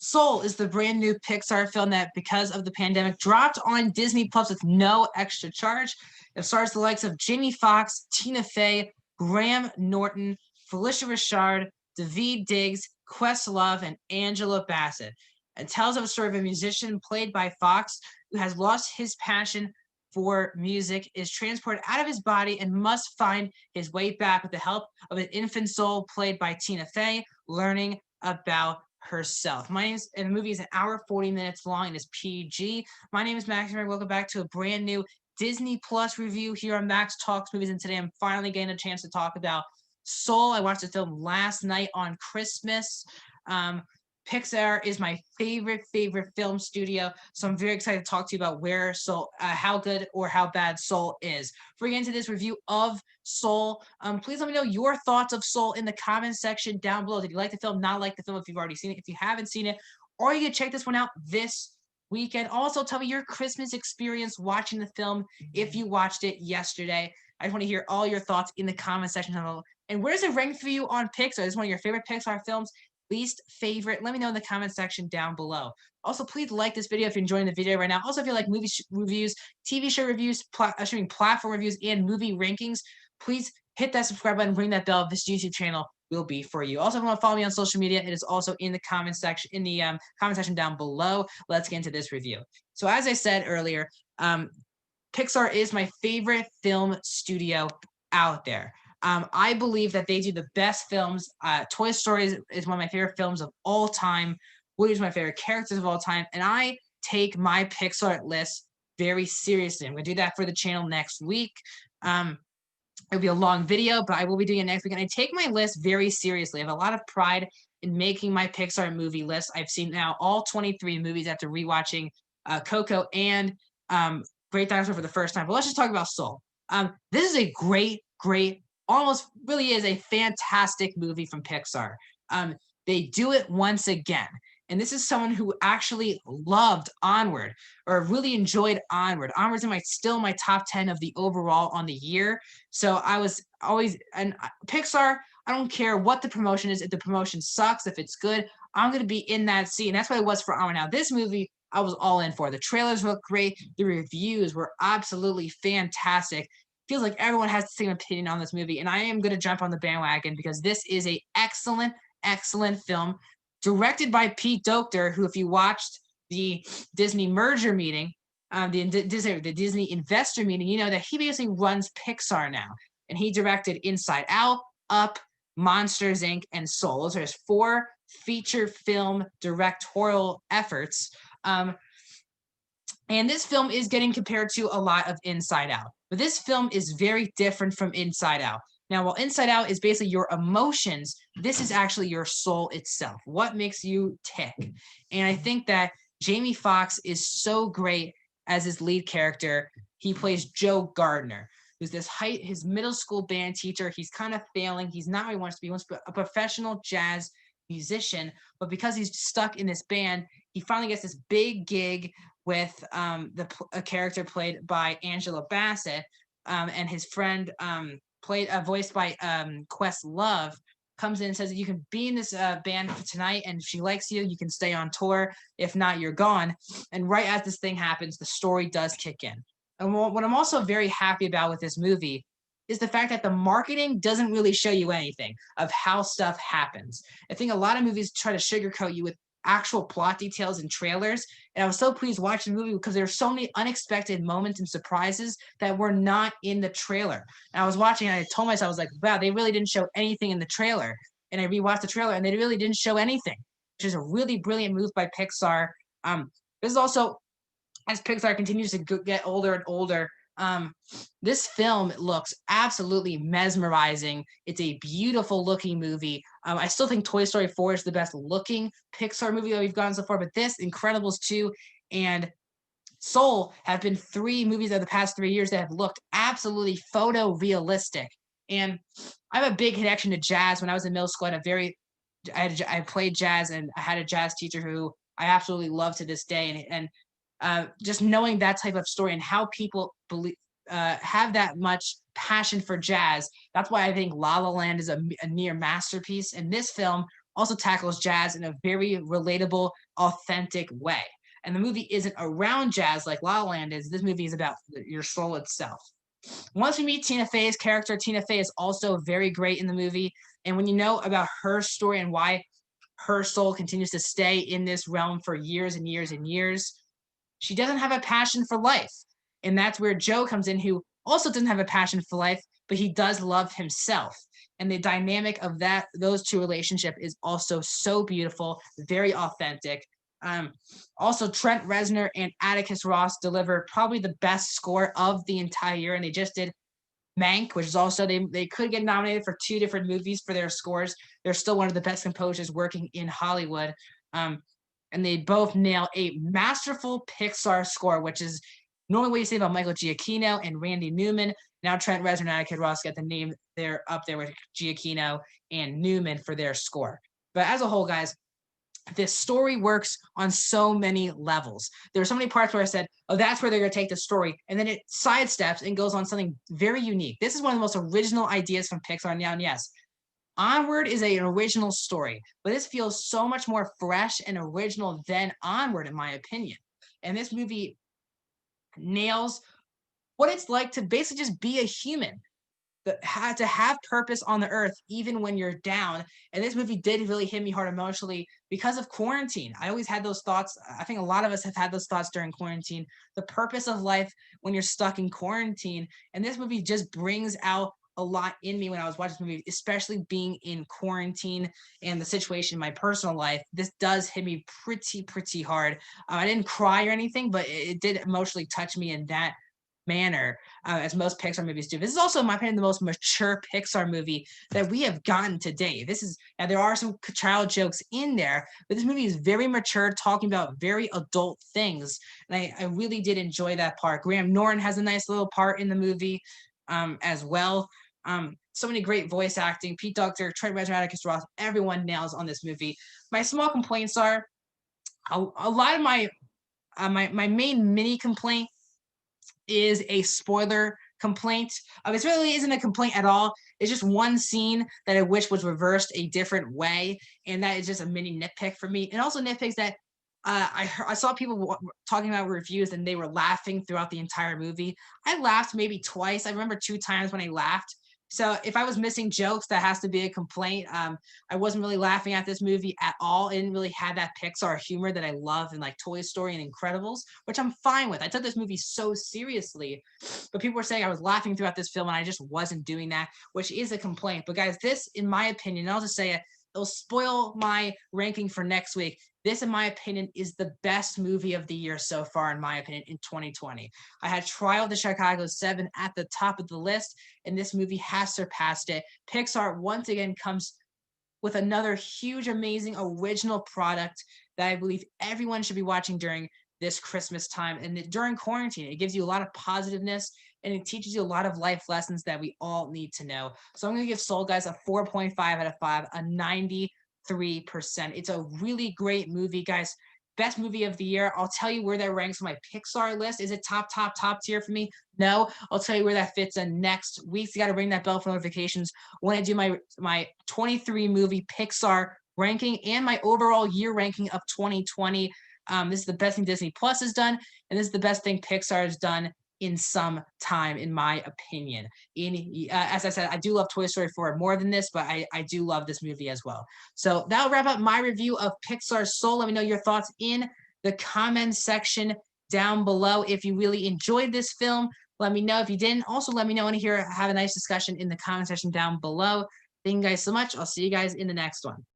Soul is the brand new Pixar film that, because of the pandemic, dropped on Disney Plus with no extra charge. It stars the likes of Jamie Foxx, Tina Fey, Graham Norton, Felicia Rashad, Daveed Diggs, Questlove, and Angela Bassett. It tells of a story of a musician played by Fox who has lost his passion for music, is transported out of his body, and must find his way back with the help of an infant soul played by Tina Fey, learning about herself. My name's and the movie is an hour 40 minutes long and is PG. My name is Max and welcome back to a brand new Disney Plus review here on Max Talks Movies. And today I'm finally getting a chance to talk about Soul. I watched the film last night on Christmas. Pixar is my favorite film studio, so I'm very excited to talk to you about where Soul, how good or how bad Soul is. Before we get into this review of Soul, please let me know your thoughts of Soul in the comment section down below. Did you like the film? Not like the film? If you've already seen it, if you haven't seen it, or you can check this one out this weekend. Also, tell me your Christmas experience watching the film if you watched it yesterday. I just want to hear all your thoughts in the comment section down below. And where does it rank for you on Pixar? Is this one of your favorite Pixar films? Least favorite? Let me know in the comment section down below. Also, please like this video if you're enjoying the video right now. Also, if you like movie reviews, TV show reviews, platform reviews, and movie rankings, please hit that subscribe button, ring that bell. This YouTube channel will be for you. Also, if you want to follow me on social media, it is also in the comment section comment section down below. Let's get into this review. So, as I said earlier, Pixar is my favorite film studio out there. I believe that they do the best films. Toy Story is one of my favorite films of all time. Woody is my favorite characters of all time. And I take my Pixar list very seriously. I'm going to do that for the channel next week. It'll be a long video, but I will be doing it next week. And I take my list very seriously. I have a lot of pride in making my Pixar movie list. I've seen now all 23 movies after rewatching Coco and Great Dinosaur for the first time. But let's just talk about Soul. This is a great, almost really is a fantastic movie from Pixar. They do it once again. And this is someone who actually loved Onward or really enjoyed Onward. Onward's still my top 10 of the overall on the year. So I was always, and Pixar, I don't care what the promotion is. If the promotion sucks, if it's good, I'm going to be in that seat. And that's what it was for Onward. Now, this movie, I was all in for. The trailers look great. The reviews were absolutely fantastic. Feels like everyone has the same opinion on this movie, and I am going to jump on the bandwagon because this is a excellent film directed by Pete Docter, who, if you watched the Disney merger meeting, the Disney investor meeting, you know that he basically runs Pixar now, and he directed Inside Out, Up, Monsters, Inc., and Soul. Those are his 4 feature film directorial efforts. And this film is getting compared to a lot of Inside Out. But this film is very different from Inside Out. Now, while Inside Out is basically your emotions, this is actually your soul itself. What makes you tick? And I think that Jamie Foxx is so great as his lead character. He plays Joe Gardner, who's his middle school band teacher. He's kind of failing. He's not what he wants to be. He wants to be a professional jazz musician. But because he's stuck in this band, he finally gets this big gig with a character played by Angela Bassett, and his friend voiced by Questlove, comes in and says that you can be in this band for tonight, and if she likes you, you can stay on tour. If not, you're gone. And right as this thing happens, the story does kick in. And what I'm also very happy about with this movie is the fact that the marketing doesn't really show you anything of how stuff happens. I think a lot of movies try to sugarcoat you with actual plot details and trailers. And I was so pleased watching the movie because there were so many unexpected moments and surprises that were not in the trailer. And I was watching and I told myself, I was like, wow, they really didn't show anything in the trailer. And I rewatched the trailer and they really didn't show anything, which is a really brilliant move by Pixar. This is also, as Pixar continues to get older and older, this film looks absolutely mesmerizing. It's a beautiful looking movie. I still think Toy Story 4 is the best looking Pixar movie that we've gotten so far, but this, Incredibles 2, and Soul have been 3 movies of the past 3 years that have looked absolutely photorealistic. And I have a big connection to jazz. When I was in middle school, I played jazz, and I had a jazz teacher who I absolutely love to this day. And just knowing that type of story and how people have that much passion for jazz, that's why I think La La Land is a near masterpiece. And this film also tackles jazz in a very relatable, authentic way. And the movie isn't around jazz like La La Land is. This movie is about your soul itself. Once we meet Tina Fey's character, Tina Fey is also very great in the movie. And when you know about her story and why her soul continues to stay in this realm for years and years and years, she doesn't have a passion for life. And that's where Joe comes in, who also doesn't have a passion for life, but he does love himself. And the dynamic of those two relationship is also so beautiful, very authentic. Also, Trent Reznor and Atticus Ross delivered probably the best score of the entire year, and they just did Mank, which is also they could get nominated for 2 different movies for their scores. They're still one of the best composers working in Hollywood. And they both nail a masterful Pixar score, which is normally what you say about Michael Giacchino and Randy Newman. Now Trent Reznor and Atticus Ross get the name. They're up there with Giacchino and Newman for their score. But as a whole, guys, this story works on so many levels. There are so many parts where I said, oh, that's where they're going to take the story. And then it sidesteps and goes on something very unique. This is one of the most original ideas from Pixar now. And yes, Onward is an original story, but this feels so much more fresh and original than Onward, in my opinion. And this movie nails what it's like to basically just be a human, to have purpose on the earth even when you're down. And this movie did really hit me hard emotionally because of quarantine. I always had those thoughts. I think a lot of us have had those thoughts during quarantine, the purpose of life when you're stuck in quarantine. And this movie just brings out a lot in me when I was watching this movie, especially being in quarantine and the situation in my personal life. This does hit me pretty hard. I didn't cry or anything, but it did emotionally touch me in that manner, as most Pixar movies do. This is also, in my opinion, the most mature Pixar movie that we have gotten today. This is, now there are some child jokes in there, but this movie is very mature, talking about very adult things. And I really did enjoy that part. Graham Norton has a nice little part in the movie as well. So many great voice acting. Pete Docter, Trent Reznor, Atticus Ross, everyone nails on this movie. My small complaints are a lot of my main mini complaint is a spoiler complaint. This really isn't a complaint at all. It's just one scene that I wish was reversed a different way, and that is just a mini nitpick for me. And also nitpicks that I saw people talking about reviews and they were laughing throughout the entire movie. I laughed maybe twice. I remember 2 times when I laughed. So if I was missing jokes, that has to be a complaint. I wasn't really laughing at this movie at all. It didn't really have that Pixar humor that I love in like Toy Story and Incredibles, which I'm fine with. I took this movie so seriously, but people were saying I was laughing throughout this film and I just wasn't doing that, which is a complaint. But guys, this, in my opinion, and I'll just say it, it'll spoil my ranking for next week. This, in my opinion, is the best movie of the year so far, in my opinion, in 2020. I had Trial of the Chicago 7 at the top of the list, and this movie has surpassed it. Pixar once again comes with another huge, amazing, original product that I believe everyone should be watching during this Christmas time and during quarantine. It gives you a lot of positiveness and it teaches you a lot of life lessons that we all need to know. So I'm going to give Soul Guys a 4.5 out of 5, a 93%. It's a really great movie, guys. Best movie of the year. I'll tell you where that ranks on my Pixar list. Is it top tier for me? No. I'll tell you where that fits in next week. So you got to ring that bell for notifications when I do my 23 movie Pixar ranking and my overall year ranking of 2020. This is the best thing Disney Plus has done, and this is the best thing Pixar has done in some time, in my opinion. As I said, I do love Toy Story 4 more than this, but I do love this movie as well. So that'll wrap up my review of Pixar Soul. Let me know your thoughts in the comments section down below. If you really enjoyed this film, let me know. If you didn't, also let me know. I want to have a nice discussion in the comment section down below. Thank you guys so much. I'll see you guys in the next one.